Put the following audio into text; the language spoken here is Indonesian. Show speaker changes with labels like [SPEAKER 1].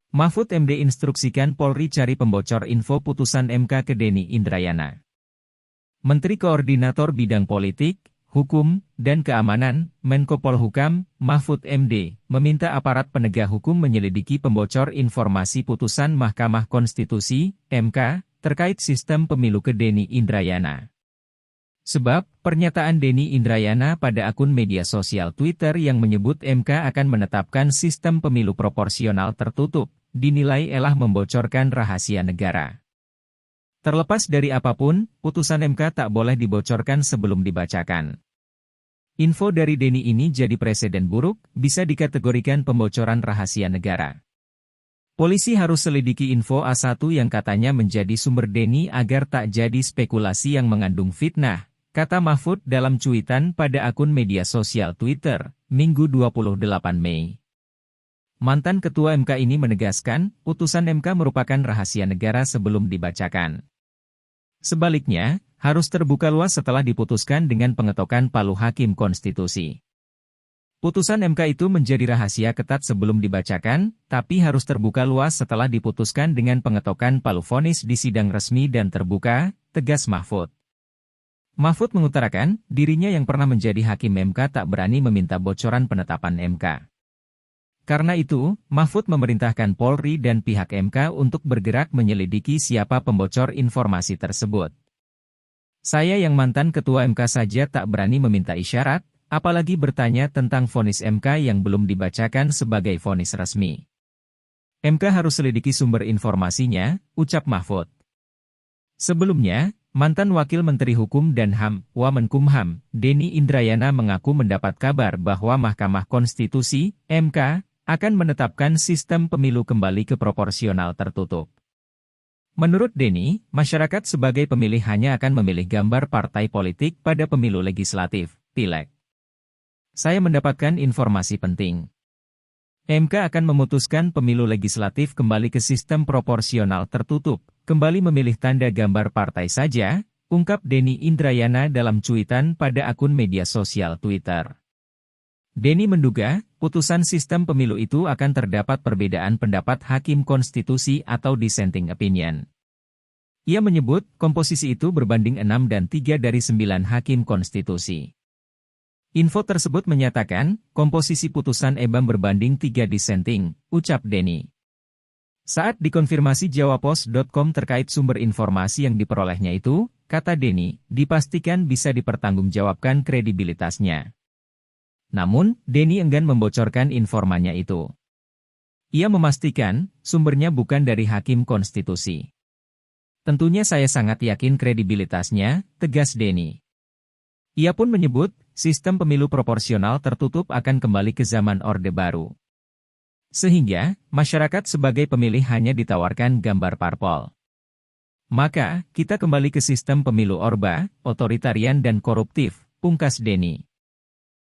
[SPEAKER 1] Mahfud MD instruksikan Polri cari pembocor info putusan MK ke Denny Indrayana. Menteri Koordinator Bidang Politik, Hukum, dan Keamanan, Menko Polhukam, Mahfud MD, meminta aparat penegak hukum menyelidiki pembocor informasi putusan Mahkamah Konstitusi, MK, terkait sistem pemilu ke Denny Indrayana. Sebab, pernyataan Denny Indrayana pada akun media sosial Twitter yang menyebut MK akan menetapkan sistem pemilu proporsional tertutup, dinilai telah membocorkan rahasia negara. Terlepas dari apapun, putusan MK tak boleh dibocorkan sebelum dibacakan. Info dari Denny ini jadi presiden buruk, bisa dikategorikan pembocoran rahasia negara. Polisi harus selidiki info A1 yang katanya menjadi sumber Denny agar tak jadi spekulasi yang mengandung fitnah, kata Mahfud dalam cuitan pada akun media sosial Twitter, Minggu 28 Mei. Mantan Ketua MK ini menegaskan, putusan MK merupakan rahasia negara sebelum dibacakan. Sebaliknya, harus terbuka luas setelah diputuskan dengan pengetokan palu Hakim Konstitusi. Putusan MK itu menjadi rahasia ketat sebelum dibacakan, tapi harus terbuka luas setelah diputuskan dengan pengetokan palu vonis di sidang resmi dan terbuka, tegas Mahfud. Mahfud mengutarakan, dirinya yang pernah menjadi Hakim MK tak berani meminta bocoran penetapan MK. Karena itu, Mahfud memerintahkan Polri dan pihak MK untuk bergerak menyelidiki siapa pembocor informasi tersebut. Saya yang mantan Ketua MK saja tak berani meminta isyarat, apalagi bertanya tentang vonis MK yang belum dibacakan sebagai vonis resmi. MK harus selidiki sumber informasinya, ucap Mahfud. Sebelumnya, mantan Wakil Menteri Hukum dan HAM, Wamenkumham, Denny Indrayana mengaku mendapat kabar bahwa Mahkamah Konstitusi, MK, akan menetapkan sistem pemilu kembali ke proporsional tertutup. Menurut Denny, masyarakat sebagai pemilih hanya akan memilih gambar partai politik pada pemilu legislatif, pileg. Saya mendapatkan informasi penting. MK akan memutuskan pemilu legislatif kembali ke sistem proporsional tertutup, kembali memilih tanda gambar partai saja, ungkap Denny Indrayana dalam cuitan pada akun media sosial Twitter. Denny menduga, putusan sistem pemilu itu akan terdapat perbedaan pendapat Hakim Konstitusi atau dissenting opinion. Ia menyebut, komposisi itu berbanding 6 dan 3 dari 9 Hakim Konstitusi. Info tersebut menyatakan, komposisi putusan EBAM berbanding 3 dissenting, ucap Denny. Saat dikonfirmasi jawapos.com terkait sumber informasi yang diperolehnya itu, kata Denny, dipastikan bisa dipertanggungjawabkan kredibilitasnya. Namun, Denny enggan membocorkan informannya itu. Ia memastikan, sumbernya bukan dari Hakim Konstitusi. Tentunya saya sangat yakin kredibilitasnya, tegas Denny. Ia pun menyebut, sistem pemilu proporsional tertutup akan kembali ke zaman Orde Baru. Sehingga, masyarakat sebagai pemilih hanya ditawarkan gambar parpol. Maka, kita kembali ke sistem pemilu Orba, otoritarian dan koruptif, pungkas Denny.